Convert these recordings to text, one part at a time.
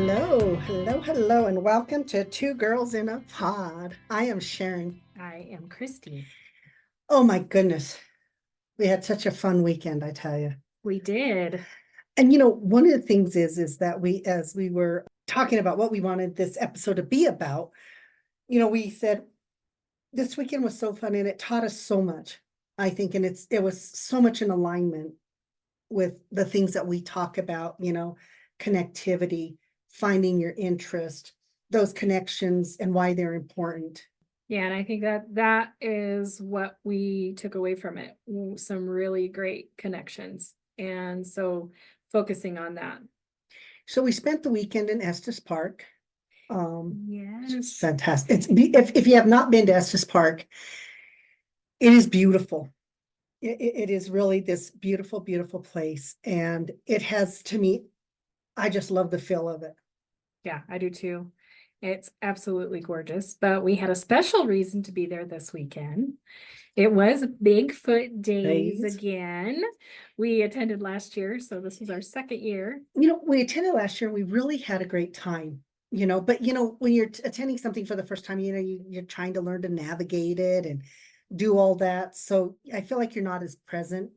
Hello, and welcome to Two Girls in a Pod. I am Sharon. I am Christy. Oh my goodness, we had such a fun weekend, I tell you. We did. And one of the things is that as we were talking about what we wanted this episode to be about, we said this weekend was so fun and it taught us so much, I think, and it was so much in alignment with the things that we talk about, connectivity, finding your interest, those connections and why they're important. Yeah, and I think that is what we took away from it. Some really great connections. And so focusing on that. So we spent the weekend in Estes Park. It's Yes. fantastic. If you have not been to Estes Park, it is beautiful. It is really this beautiful, beautiful place. And it has, to me, I just love the feel of it. Yeah, I do too. It's absolutely gorgeous. But we had a special reason to be there this weekend. It was Bigfoot Days Days. again. We attended last year, so this was our second year. We attended last year and we really had a great time, but when you're attending something for the first time, you're trying to learn to navigate it and do all that. So I feel like you're not as present,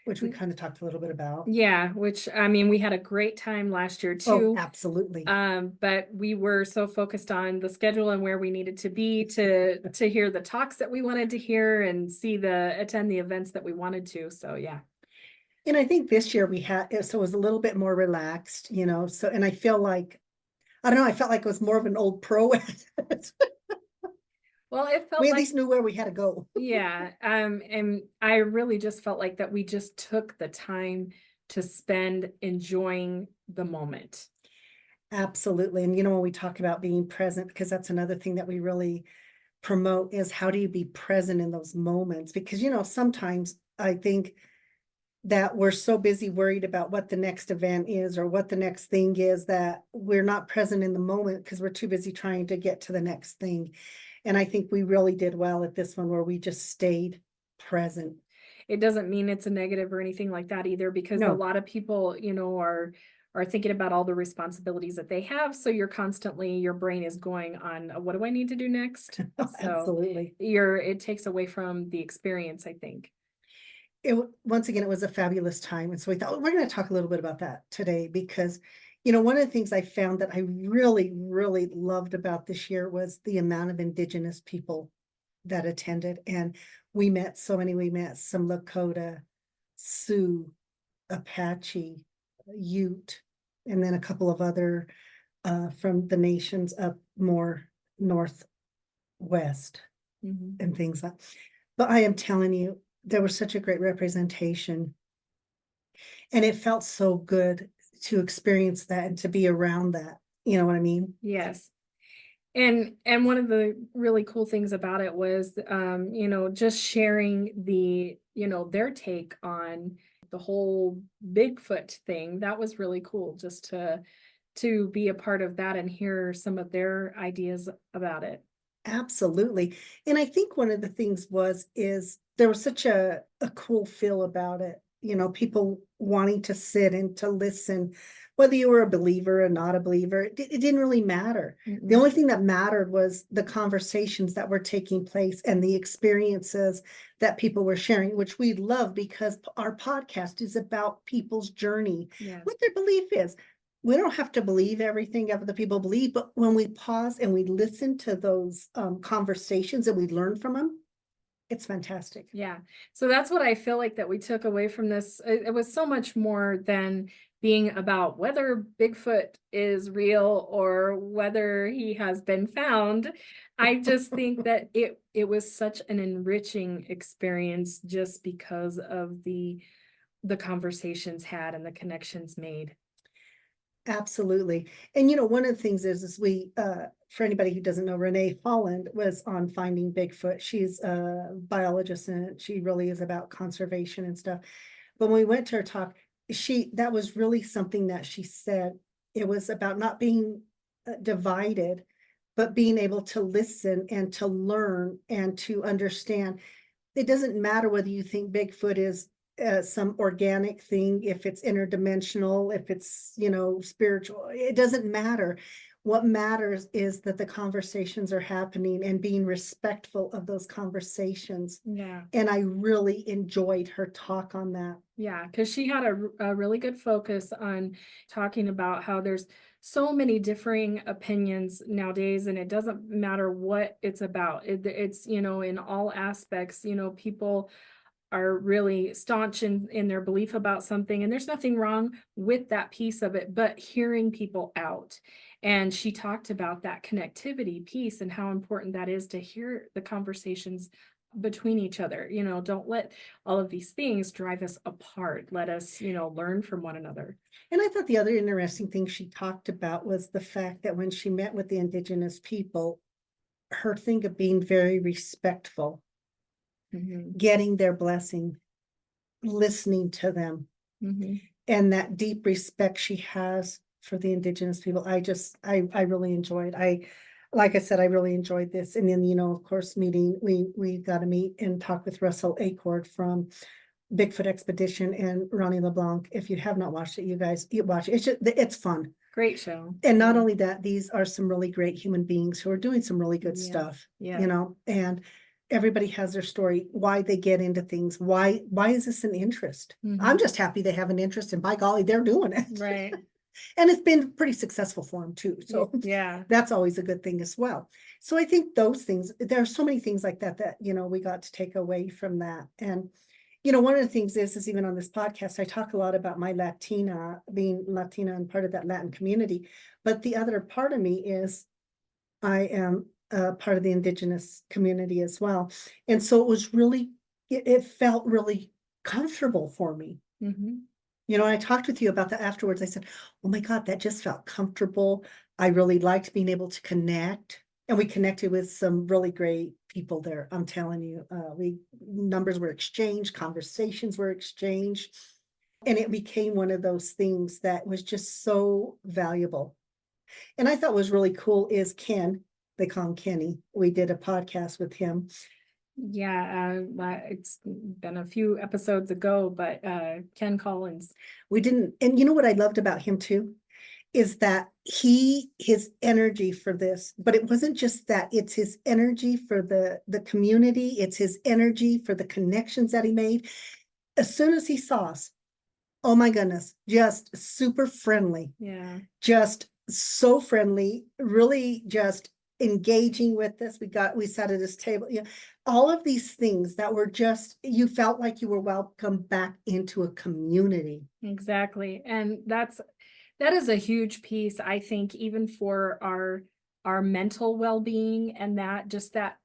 which we kind of talked a little bit about. Yeah, which I mean, we had a great time last year Oh, too. absolutely. But we were so focused on the schedule and where we needed to be to hear the talks that we wanted to hear and attend the events that we wanted to. So yeah. And I think this year so it was a little bit more relaxed, and I feel like, I don't know, I felt like it was more of an old pro. Well, it felt We at like, least knew where we had to go. yeah. And I really just felt like that we just took the time to spend enjoying the moment. Absolutely. And when we talk about being present, because that's another thing that we really promote, is how do you be present in those moments? Because sometimes I think that we're so busy worried about what the next event is or what the next thing is that we're not present in the moment because we're too busy trying to get to the next thing. And I think we really did well at this one where we just stayed present. It doesn't mean it's a negative or anything like that either, because a No, lot of people, are thinking about all the responsibilities that they have. So your brain is going on, what do I need to do next? So absolutely. it takes away from the experience, I think. Once again, it was a fabulous time. And so we thought, well, we're going to talk a little bit about that today because, one of the things I found that I really, really loved about this year was the amount of Indigenous people that attended. And we met some Lakota, Sioux, Apache, Ute, and then a couple of other from the nations up more northwest Mhm. and things like. But I am telling you, there was such a great representation, and it felt so good to experience that and to be around that. You know what I mean? Yes. And one of the really cool things about it was, just sharing their take on the whole Bigfoot thing. That was really cool, just to be a part of that and hear some of their ideas about it. Absolutely. And I think one of the things is there was such a cool feel about it. People wanting to sit and to listen, whether you were a believer or not a believer, it didn't really matter. The Mm-mm. only thing that mattered was the conversations that were taking place and the experiences that people were sharing, which we love because our podcast is about people's journey, Yes. what their belief is. We don't have to believe everything other people believe, but when we pause and we listen to those conversations and we learn from them, it's fantastic. Yeah. So that's what I feel like that we took away from this. It was so much more than being about whether Bigfoot is real or whether he has been found. I just think that it was such an enriching experience just because of the conversations had and the connections made. Absolutely. And one of the things is we for anybody who doesn't know, Renee Holland was on Finding Bigfoot. She's a biologist and she really is about conservation and stuff. But when we went to her talk, that was really something that she said. It was about not being divided, but being able to listen and to learn and to understand. It doesn't matter whether you think Bigfoot is some organic thing, if it's interdimensional, if it's, spiritual, it doesn't matter. What matters is that the conversations are happening and being respectful of those conversations. Yeah. And I really enjoyed her talk on that. Yeah, because she had a really good focus on talking about how there's so many differing opinions nowadays, and it doesn't matter what it's about. It's, in all aspects, people are really staunch in their belief about something, and there's nothing wrong with that piece of it, but hearing people out. And she talked about that connectivity piece and how important that is to hear the conversations between each other. Don't let all of these things drive us apart. Let us, learn from one another. And I thought the other interesting thing she talked about was the fact that when she met with the indigenous people, her thing of being very respectful, Mhm, getting their blessing, listening to them, mhm. and that deep respect she has for the indigenous people. I really enjoyed. Like I said, I really enjoyed this. And then, of course, we got to meet and talk with Russell Acord from Bigfoot Expedition and Ronnie LeBlanc. If you have not watched it, you guys, you watch it. It's fun. Great show. And not Yeah. only that, these are some really great human beings who are doing some really good Yes, stuff, yeah. and everybody has their story, why they get into things, why is this an interest? I'm Mhm. just happy they have an interest, and by golly, they're doing it. Right. And it's been pretty successful for them too. So Yeah. that's always a good thing as well. So I think those things, there are so many things like that, we got to take away from that. And, one of the things is even on this podcast, I talk a lot about my being Latina and part of that Latin community. But the other part of me is I am part of the indigenous community as well. And so it felt really comfortable for me. Mhm. I talked with you about that afterwards. I said, oh my God, that just felt comfortable. I really liked being able to connect. And we connected with some really great people there. I'm telling you, numbers were exchanged, conversations were exchanged. And it became one of those things that was just so valuable. And I thought was really cool is Ken, they call him Kenny. We did a podcast with him. Yeah, it's been a few episodes ago, but Ken Collins. We didn't, and you know what I loved about him too? Is that his energy for this, but it wasn't just that, it's his energy for the community, it's his energy for the connections that he made. As soon as he saw us, oh my goodness, just super friendly, Yeah. just so friendly, really just engaging with us. We sat at his table, all of these things that were just, you felt like you were welcome back into a community. Exactly. And that is a huge piece, I think, even for our mental well-being, and that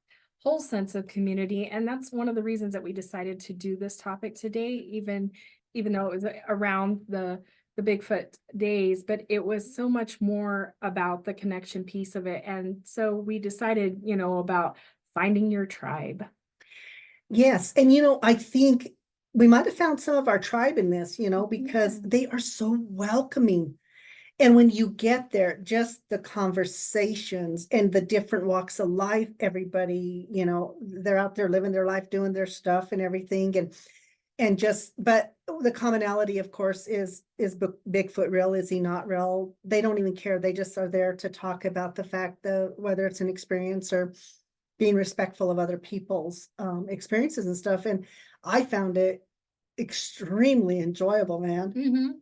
whole sense of community. And that's one of the reasons that we decided to do this topic today, even though it was around the Bigfoot days, but it was so much more about the connection piece of it. And so we decided, about finding your tribe. Yes, and I think we might have found some of our tribe in this, because Yeah. they are so welcoming. And when you get there, just the conversations and the different walks of life, everybody, they're out there living their life, doing their stuff and everything. But the commonality, of course, is Bigfoot real? Is he not real? They don't even care. They just are there to talk about the fact that whether it's an experience or being respectful of other people's experiences and stuff. And I found it extremely enjoyable, man. Mhm.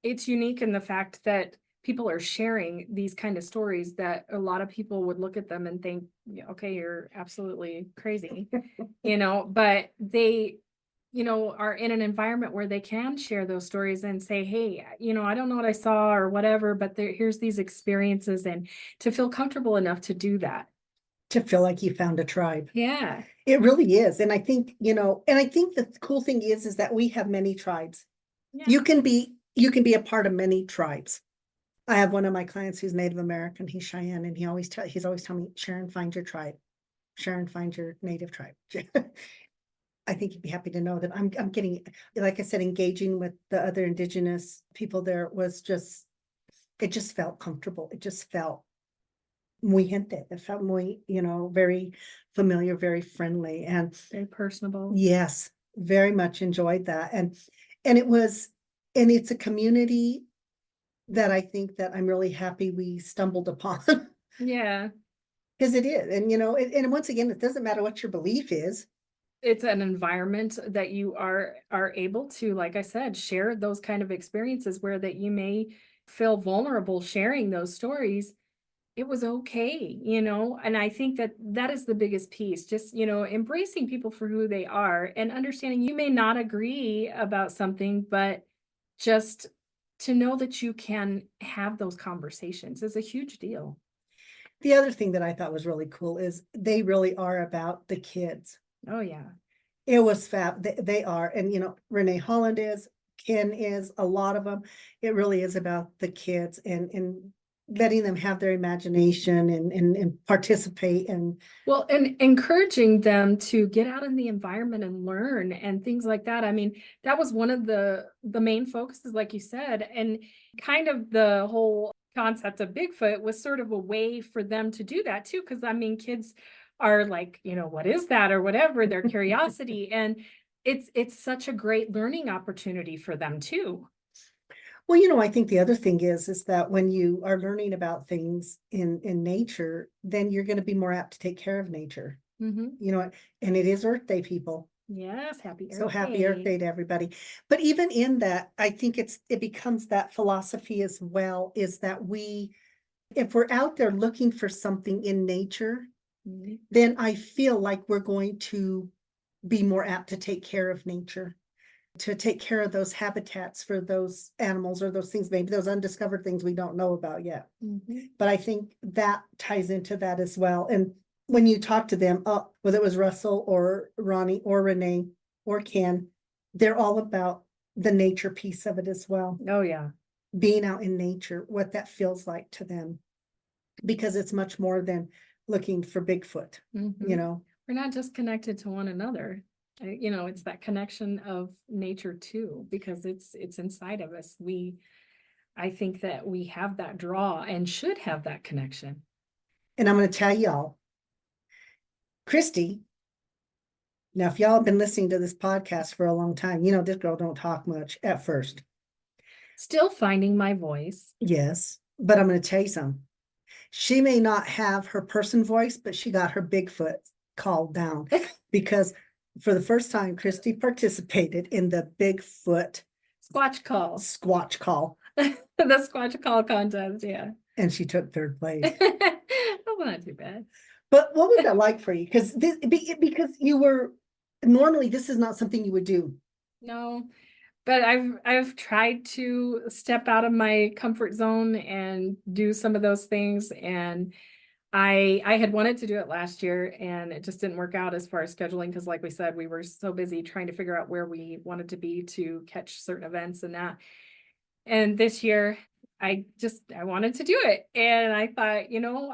It's unique in the fact that people are sharing these kind of stories that a lot of people would look at them and think, "Yeah, okay, you're absolutely crazy," but they, are in an environment where they can share those stories and say, "Hey, I don't know what I saw or whatever, but here's these experiences," and to feel comfortable enough to do that. To feel like you found a tribe. Yeah. It really is. And I think, and I think the cool thing is that we have many tribes. Yeah. You can be a part of many tribes. I have one of my clients who's Native American, he's Cheyenne, and he's always telling me, Sharon, find your tribe. Sharon, find your native tribe. I think you'd be happy to know that I'm getting, like I said, engaging with the other indigenous people there it just felt comfortable. It just felt muy gente. It felt muy, very familiar, very friendly. And Very personable. yes, very much enjoyed that. And it's a community that I think that I'm really happy we stumbled upon. Yeah. Because it is. And, and once again, it doesn't matter what your belief is. It's an environment that you are able to, like I said, share those kind of experiences where that you may feel vulnerable sharing those stories. It was okay, and I think that that is the biggest piece, just, embracing people for who they are and understanding you may not agree about something, but just to know that you can have those conversations is a huge deal. The other thing that I thought was really cool is they really are about the kids. Oh, yeah. It was fab. They are. And, Renee Holland is, Ken is, a lot of them. It really is about the kids and letting them have their imagination and participate. And Well, and encouraging them to get out in the environment and learn and things like that. I mean, that was one of the main focuses, like you said, and kind of the whole concept of Bigfoot was sort of a way for them to do that too. Because I mean, kids are like, what is that or whatever, their curiosity, and it's such a great learning opportunity for them too. well, I think the other thing is that when you are learning about things in nature, then you're going to be more apt to take care of nature. Hmm. And it is Earth Day, people. Yes, happy So Earth happy Earth Day. Day to everybody. But even in that, I think it becomes that philosophy as well, is that if we're out there looking for something in nature, Mhm. then I feel like we're going to be more apt to take care of nature, to take care of those habitats for those animals or those things, maybe those undiscovered things we don't know about yet. Mhm. But I think that ties into that as well. And when you talk to them, whether it was Russell or Ronnie or Renee or Ken, they're all about the nature piece of it as well. Oh, yeah. Being out in nature, what that feels like to them, because it's much more than looking for Bigfoot, you Mhm. know. We're not just connected to one another. It's that connection of nature too, because it's inside of us. I think that we have that draw and should have that connection. And I'm going to tell y'all, Christy, now if y'all have been listening to this podcast for a long time, this girl don't talk much at first. Still finding my voice. Yes, but I'm going to tell you something. She may not have her person voice, but she got her Bigfoot called down because for the first time, Christy participated in the Bigfoot Squatch Call. Squatch Call, The Squatch Call contest, yeah. and she took third place. Oh, well, not too bad. But what was that like for you? Because you were normally this is not something you would do. No, but I've tried to step out of my comfort zone and do some of those things, and I had wanted to do it last year and it just didn't work out as far as scheduling because like we said, we were so busy trying to figure out where we wanted to be to catch certain events and that. And this year I wanted to do it. And I thought,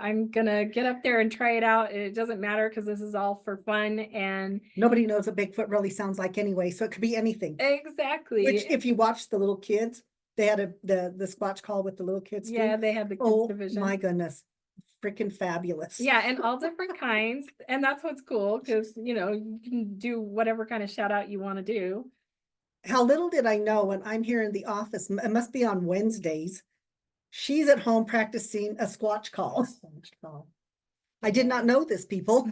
I'm gonna get up there and try it out. It doesn't matter because this is all for fun and Nobody knows what Bigfoot really sounds like anyway, so it could be anything. Which, exactly. if you watch the little kids, they had the Squatch Call with the little kids Yeah, too. they had the kids Oh my division. goodness, freaking fabulous! Yeah, and all different kinds. And that's what's cool because you can do whatever kind of shout out you want to do. How little did I know when I'm here in the office? It must be on Wednesdays. She's at home practicing a Squatch Call. Squatch Call. I did not know this, people.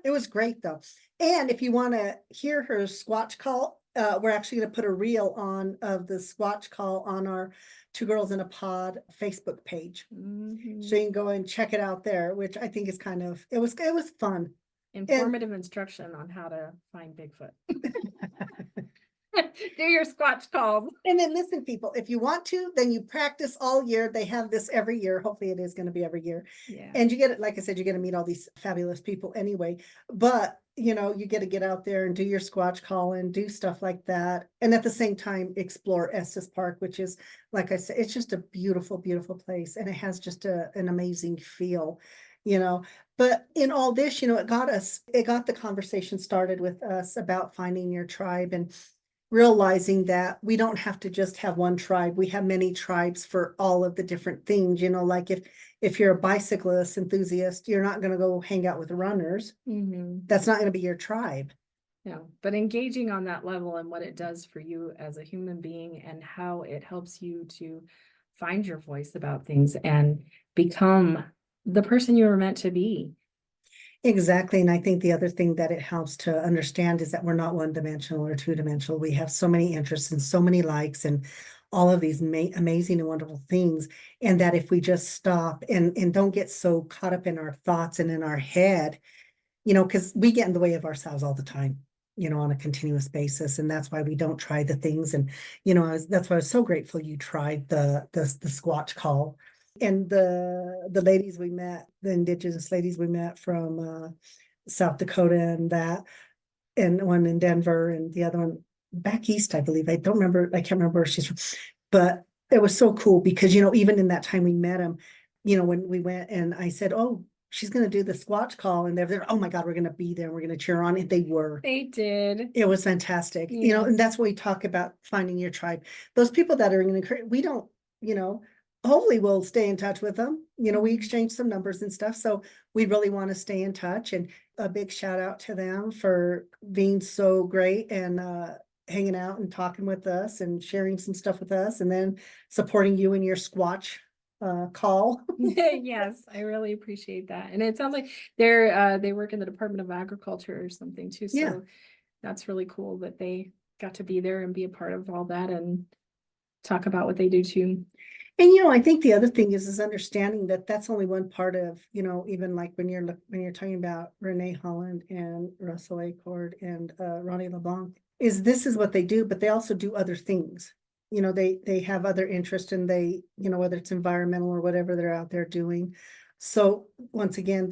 It was great though. And if you want to hear her Squatch Call, we're actually going to put a reel on of the Squatch Call on our Two Girls in a Pod Facebook page. So Mhm. you can go and check it out there, which I think is it was fun. And Informative instruction on how to find Bigfoot. Do your Squatch calls. and then listen, people, if you want to, then you practice all year. They have this every year. Hopefully it is going to be every year. Yeah. And you get it, like I said, you're going to meet all these fabulous people anyway. But you get to get out there and do your Squatch Call and do stuff like that. And at the same time, explore Estes Park, which is, like I said, it's just a beautiful, beautiful place. And it has just an amazing feel, you know. But in all this, it got the conversation started with us about finding your tribe and realizing that we don't have to just have one tribe. We have many tribes for all of the different things, like if you're a bicyclist enthusiast, you're not going to go hang out with runners. Mhm. That's not going to be your tribe. but engaging on that level and what it does for you as a human being and how it helps you to find your voice about things and become the person you were meant to be. Exactly. And I think the other thing that it helps to understand is that we're not one dimensional or two dimensional. We have so many interests and so many likes and all of these amazing and wonderful things. And that if we just stop and don't get so caught up in our thoughts and in our head, because we get in the way of ourselves all the time, on a continuous basis. And that's why we don't try the things. And, that's why I was so grateful you tried the Squatch Call. And the ladies we met, the indigenous ladies we met from South Dakota and one in Denver and the other one back east, I believe. I can't remember where she's from, but it was so cool because, even in that time we met him, when we went and I said, oh, she's going to do the Squatch Call. And they're there, oh my God, we're going to be there. We're going to cheer on. And they were. They did. It was fantastic. Yeah. And that's what we talk about finding your tribe. Those people that are going to, we don't, hopefully we'll stay in touch with them. We exchange some numbers and stuff. So we really want to stay in touch, and a big shout out to them for being so great and hanging out and talking with us and sharing some stuff with us, and then supporting you in your Squatch call. Yes, I really appreciate that. And it sounds like they work in the Department of Agriculture or something too. So Yeah. that's really cool that they got to be there and be a part of all that and talk about what they do too. And I think the other thing is understanding that that's only one part of, even like when you're talking about Renee Holland and Russell Acord and Ronnie LeBlanc, this is what they do, but they also do other things. They have other interests, and they, whether it's environmental or whatever they're out there doing. So once again,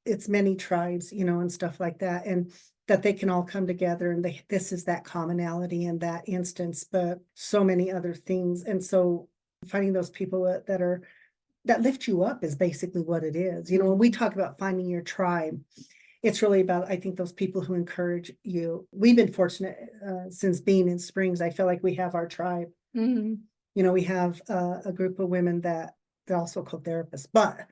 it's many tribes, and stuff like that, and that they can all come together, and this is that commonality in that instance, but so many other things. And so finding those people that lift you up is basically what it is. When we talk about finding your tribe, it's really about, I think, those people who encourage you. We've been fortunate since being in Springs. I feel like we have our tribe. We have a group of women that they're also called therapists, but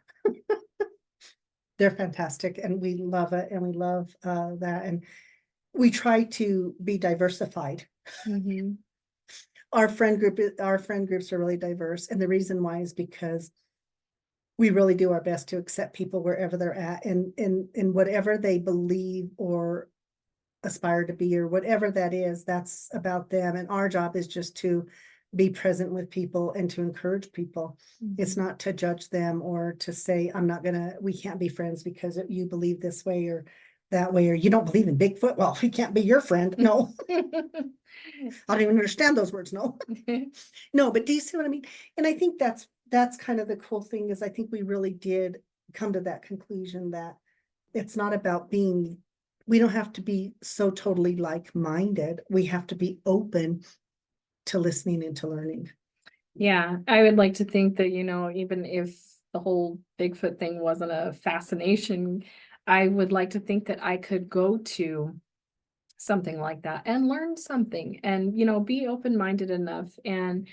they're fantastic, and we love it, and we love that, and we try to be diversified. Our friend groups are really diverse, and the reason why is because we really do our best to accept people wherever they're at, and whatever they believe or aspire to be, or whatever that is, that's about them. And our job is just to be present with people and to encourage people. It's not to judge them or to say, we can't be friends because you believe this way or that way, or you don't believe in Bigfoot. Well, he can't be your friend. No. I don't even understand those words. No. No, but do you see what I mean? And I think that's kind of the cool thing, is I think we really did come to that conclusion that it's not about we don't have to be so totally like-minded. We have to be open to listening and to learning. Yeah, I would like to think that, even if the whole Bigfoot thing wasn't a fascination, I would like to think that I could go to something like that and learn something and, be open-minded enough and,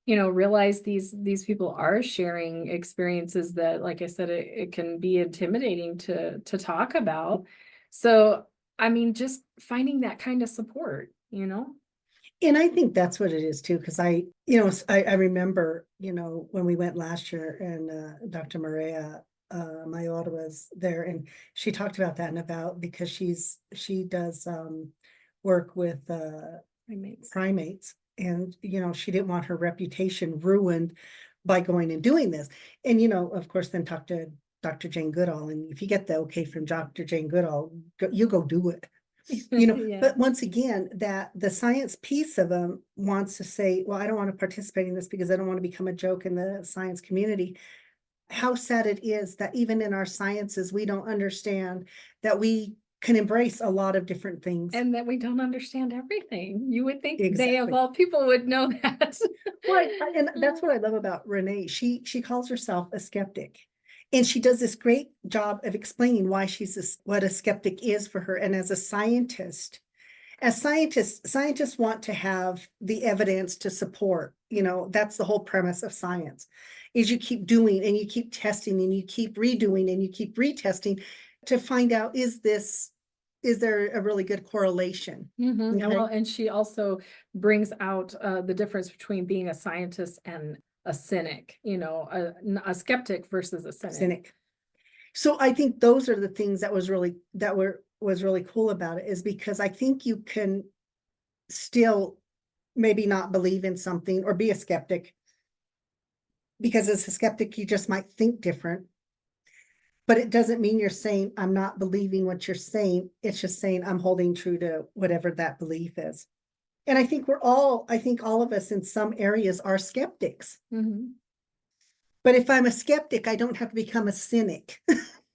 realize these people are sharing experiences that, like I said, it can be intimidating to talk about. So, I mean, just finding that kind of support. And I think that's what it is too, because I remember, when we went last year, and Dr. Maria Mayotta was there, and she talked about that, and about, because she does work with primates, and she didn't want her reputation ruined by going and doing this. And of course, then talk to Dr. Jane Goodall, and if you get the okay from Dr. Jane Goodall, you go do it. Yeah. But once again, that the science piece of them wants to say, well, I don't want to participate in this because I don't want to become a joke in the science community. How sad it is that even in our sciences, we don't understand that we can embrace a lot of different things. And that we don't understand everything. You would think Exactly. they, of all people, would know that. Well, and that's what I love about Renee. She calls herself a skeptic. And she does this great job of explaining why what a skeptic is for her. And as scientists want to have the evidence to support, that's the whole premise of science, is you keep doing and you keep testing and you keep redoing and you keep retesting to find out, is this is there a really good correlation? And Okay? well, and she also brings out the difference between being a scientist and a cynic, a skeptic versus a cynic. Cynic. So I think those are the things that was really cool about it, is because I think you can still maybe not believe in something or be a skeptic, because as a skeptic, you just might think different. But it doesn't mean you're saying, I'm not believing what you're saying. It's just saying I'm holding true to whatever that belief is. And I think I think all of us in some areas are skeptics. Mhm. But if I'm a skeptic, I don't have to become a cynic.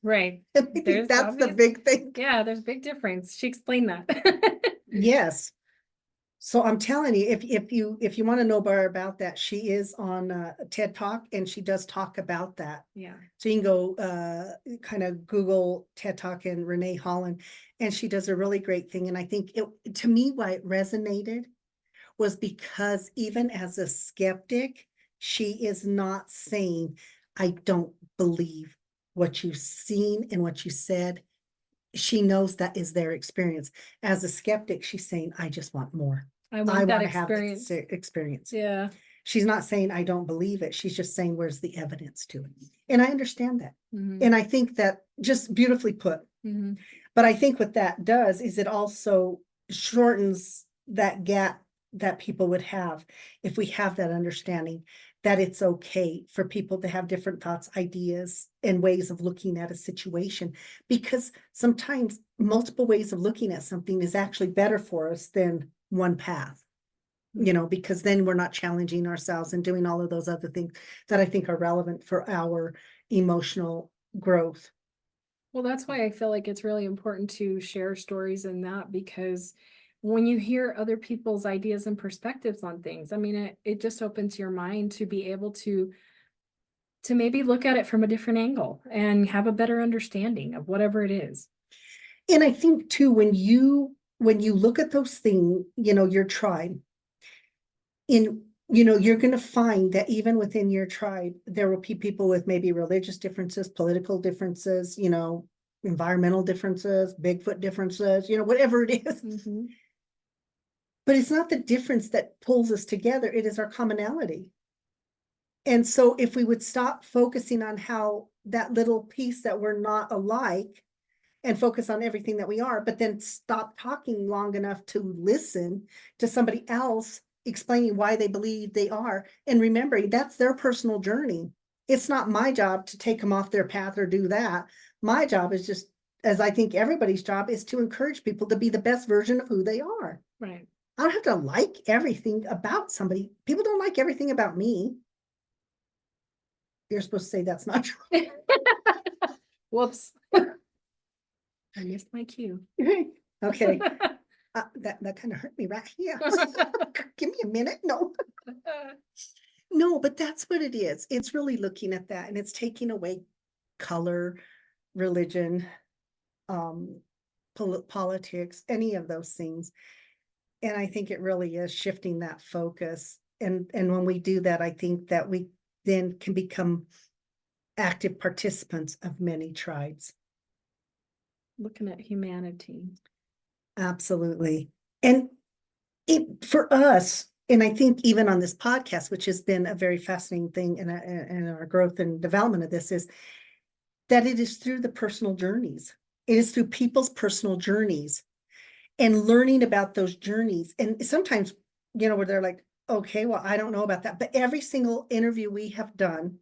Right. And I think that's the big thing. Yeah, there's big difference. She explained that. Yes. So I'm telling you, if you want to know more about that, she is on TED Talk, and she does talk about that. Yeah. So you can go kind of Google TED Talk and Renee Holland, and she does a really great thing. And I think to me, why it resonated was because even as a skeptic, she is not saying, I don't believe what you've seen and what you said. She knows that is their experience. As a skeptic, she's saying, I just want more. I I want that want to have that experience. experience. Yeah. She's not saying, I don't believe it. She's just saying, where's the evidence to it? And I understand that. Mhm. And I think that just beautifully put. Mhm. But I think what that does is it also shortens that gap that people would have if we have that understanding that it's okay for people to have different thoughts, ideas, and ways of looking at a situation. Because sometimes multiple ways of looking at something is actually better for us than one path. Because then we're not challenging ourselves and doing all of those other things that I think are relevant for our emotional growth. Well, that's why I feel like it's really important to share stories in that, because when you hear other people's ideas and perspectives on things, I mean, it just opens your mind to be able to maybe look at it from a different angle and have a better understanding of whatever it is. And I think too, when you look at those things, your tribe, you're going to find that even within your tribe, there will be people with maybe religious differences, political differences, environmental differences, Bigfoot differences, whatever it is. Mhm. But it's not the difference that pulls us together. It is our commonality. And so if we would stop focusing on how that little piece that we're not alike, and focus on everything that we are, but then stop talking long enough to listen to somebody else explaining why they believe they are, and remembering that's their personal journey. It's not my job to take them off their path or do that. My job is just, as I think everybody's job, is to encourage people to be the best version of who they are. Right. I don't have to like everything about somebody. People don't like everything about me. You're supposed to say that's not true. Whoops. I missed my cue. Okay. That kind of hurt me right here. Give me a minute. No, but that's what it is. It's really looking at that, and it's taking away color, religion, um, politics, any of those things. And I think it really is shifting that focus. And when we do that, I think that we then can become active participants of many tribes. Looking at humanity. Absolutely. And for us, and I think even on this podcast, which has been a very fascinating thing in our growth and development of this, is that it is through the personal journeys. It is through people's personal journeys and learning about those journeys. And sometimes, where they're like, okay, well, I don't know about that. But every single interview we have done,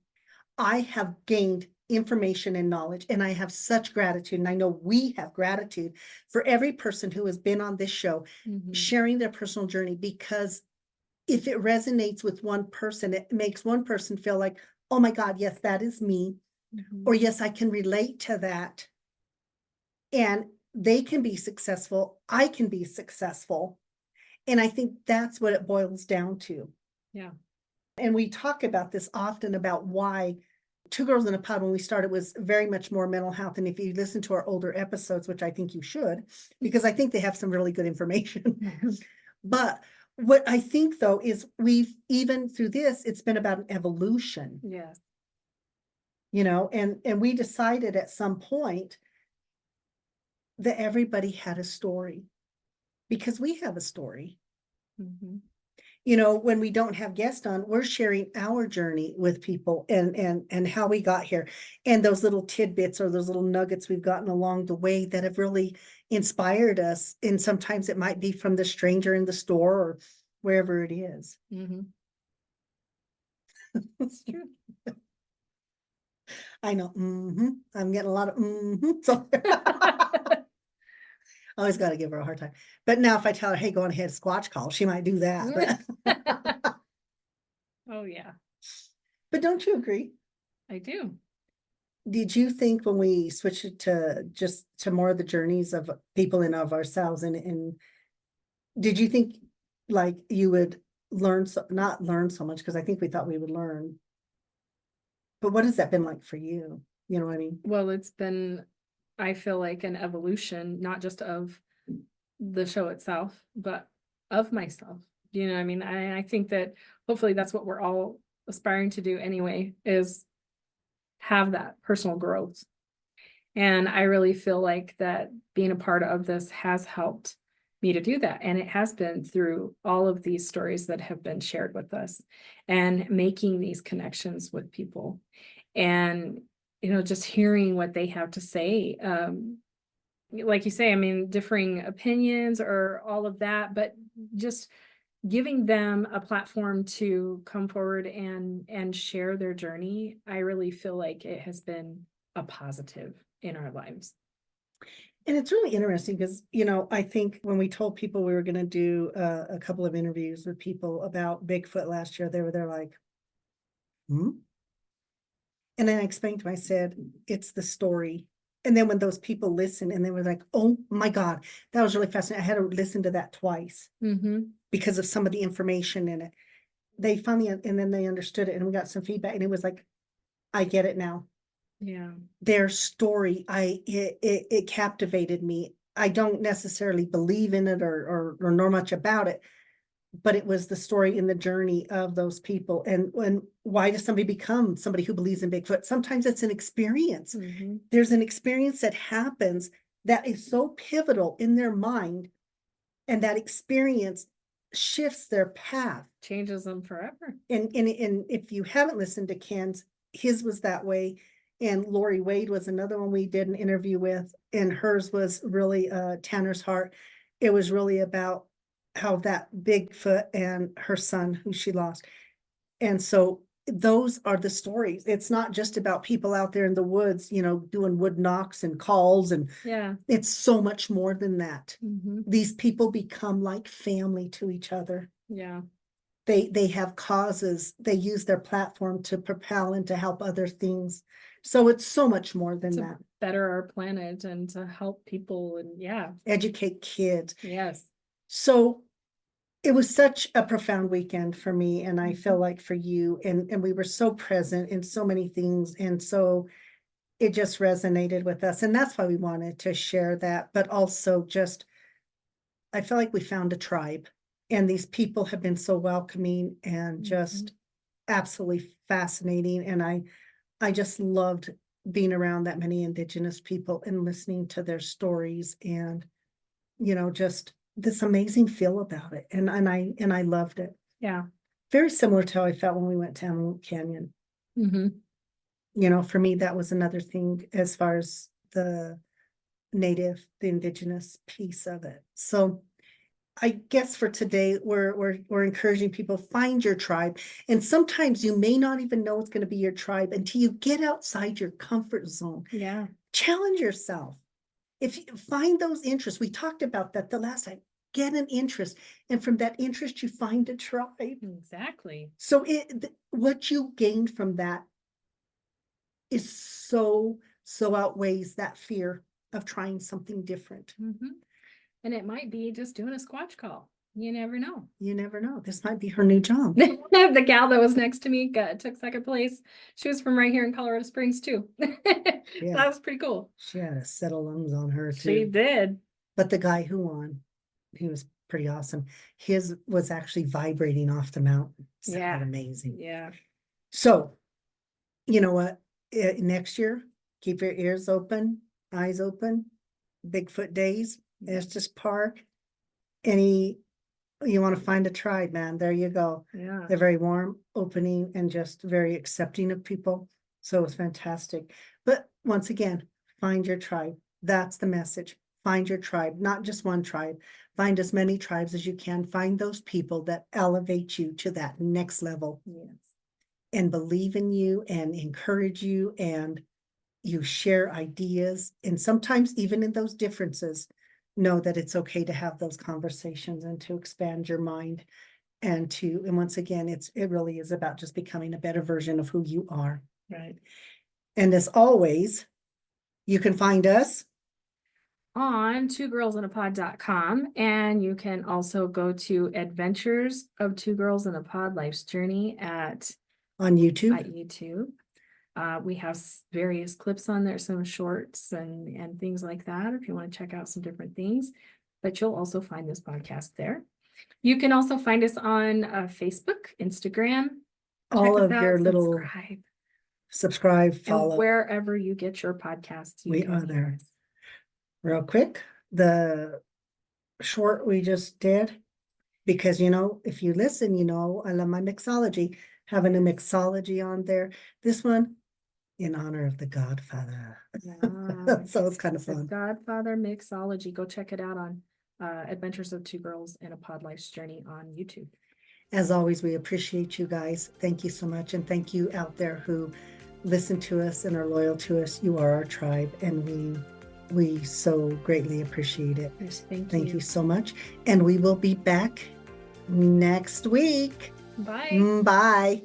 I have gained information and knowledge, and I have such gratitude. And I know we have gratitude for every person who has been on this show, sharing their personal journey, because if it resonates with one person, it makes one person feel like, oh my God, yes, that is me. Or yes, I can relate to that. And they can be successful. I can be successful. And I think that's what it boils down to. Yeah. And we talk about this often, about why Two Girls in a Pod, when we started, was very much more mental health. And if you listen to our older episodes, which I think you should, because I think they have some really good information. But what I think, though, is even through this, it's been about an evolution. Yes. And we decided at some point that everybody had a story, because we have a story. Mhm. You know, when we don't have guests on, we're sharing our journey with people and how we got here. And those little tidbits or those little nuggets we've gotten along the way that have really inspired us. And sometimes it might be from the stranger in the store or wherever it is. Mhm. It's true. I know. I'm getting a lot of so I always got to give her a hard time. But now if I tell her, hey, go on ahead, Squatch Call, she might do that. Oh, yeah, But don't you agree? I do. Did you think when we switched it to just to more of the journeys of people and of ourselves and did you think like you would learn not learn so much because I think we thought we would learn, but what has that been like for you? You know what I mean? Well, it's been, I feel like an evolution, not just of the show itself, but of myself. You know, I mean, I think that hopefully that's what we're all aspiring to do anyway, is have that personal growth. And I really feel like that being a part of this has helped me to do that. And it has been through all of these stories that have been shared with us and making these connections with people. And, you know, just hearing what they have to say. Like you say, I mean, differing opinions or all of that, but just giving them a platform to come forward and share their journey, I really feel like it has been a positive in our lives. And it's really interesting because, you know, I think when we told people we were going to do a couple of interviews with people about Bigfoot last year, they were there like, hmm? And then I explained to them, I said, it's the story. And then when those people listen and they were like, oh my God, that was really fascinating. I had to listen to that twice Mm-hmm. because of some of the information in it. They finally, and then they understood it and we got some feedback and it was like, I get it now. Yeah. Their story, it captivated me. I don't necessarily believe in it or know much about it, but it was the story and the journey of those people. And why does somebody become somebody who believes in Bigfoot? Sometimes it's an experience. Mm-hmm. There's an experience that happens that is so pivotal in their mind, and that experience shifts their path. Changes them forever. And if you haven't listened to Ken's, his was that way. And Lori Wade was another one we did an interview with, and hers was really Tanner's Heart. It was really about how that Bigfoot and her son, who she lost. And so those are the stories. It's not just about people out there in the woods, you know, doing wood knocks and calls, and Yeah. it's so much more than that. Mm-hmm. These people become like family to each other. Yeah. They have causes, they use their platform to propel and to help other things. So it's so much more than To that. better our planet and to help people and yeah. Educate kids. Yes. So it was such a profound weekend for me, and I feel Mhm. like for you, and we were so present in so many things, and so it just resonated with us, and that's why we wanted to share that. But also just I feel like we found a tribe, and these people have been so welcoming and Mhm. just absolutely fascinating. And I just loved being around that many Indigenous people and listening to their stories, and you know, just this amazing feel about it. And I loved it. Yeah. Very similar to how I felt when we went to Antelope Canyon. Mm-hmm. You know, for me, that was another thing as far as the indigenous piece of it. So I guess for today, we're encouraging people, find your tribe. And sometimes you may not even know it's going to be your tribe until you get outside your comfort zone. Yeah. Challenge yourself. If you find those interests, we talked about that the last time. Get an interest, and from that interest, you find a tribe. Exactly. So what you gain from that is so outweighs that fear of trying something different. Mm-hmm. And it might be just doing a Squatch Call. You never know. You never know. This might be her new job. The gal that was next to me took second place. She was from right here in Colorado Springs too. So Yeah, that was pretty cool. she had a set of lungs on her She too. did. But the guy who won, he was pretty awesome. His was actually vibrating off the mountain. Sounded Yeah. amazing. Yeah. So, you know what? Next year, keep your ears open, eyes open. Bigfoot Days, Yeah. Estes Park. You want to find a tribe, man, there you go. Yeah. They're very warm, opening, and just very accepting of people. So it's fantastic. But once again, find your tribe. That's the message. Find your tribe, not just one tribe. Find as many tribes as you can. Find those people that elevate you to that next level Yes. and believe in you and encourage you, and you share ideas. And sometimes even in those differences, know that it's okay to have those conversations and to expand your mind and once again, it really is about just becoming a better version of who you are. Right. And as always, you can find us On twogirlsinapod.com, and you can also go to Adventures of Two Girls in a Pod Life's Journey at on YouTube. YouTube. We have various clips on there, some shorts and things like that, if you want to check out some different things. But you'll also find this podcast there. You can also find us on Facebook, Instagram. All Check of us your out, little subscribe, and follow. wherever you get your podcasts, We can are hear there. us. Real quick, the short we just did, because if you listen, I love my mixology. Have a new mixology on there. This one in honor of the Godfather. Yeah. So it's kind of The fun. Godfather Mixology. Go check it out on Adventures of Two Girls in a Pod Life's Journey on YouTube. As always, we appreciate you guys. Thank you so much. And thank you out there who listen to us and are loyal to us. You are our tribe, and we so greatly appreciate it. Yes, thank you so much. And we will be back next week. Bye. Bye.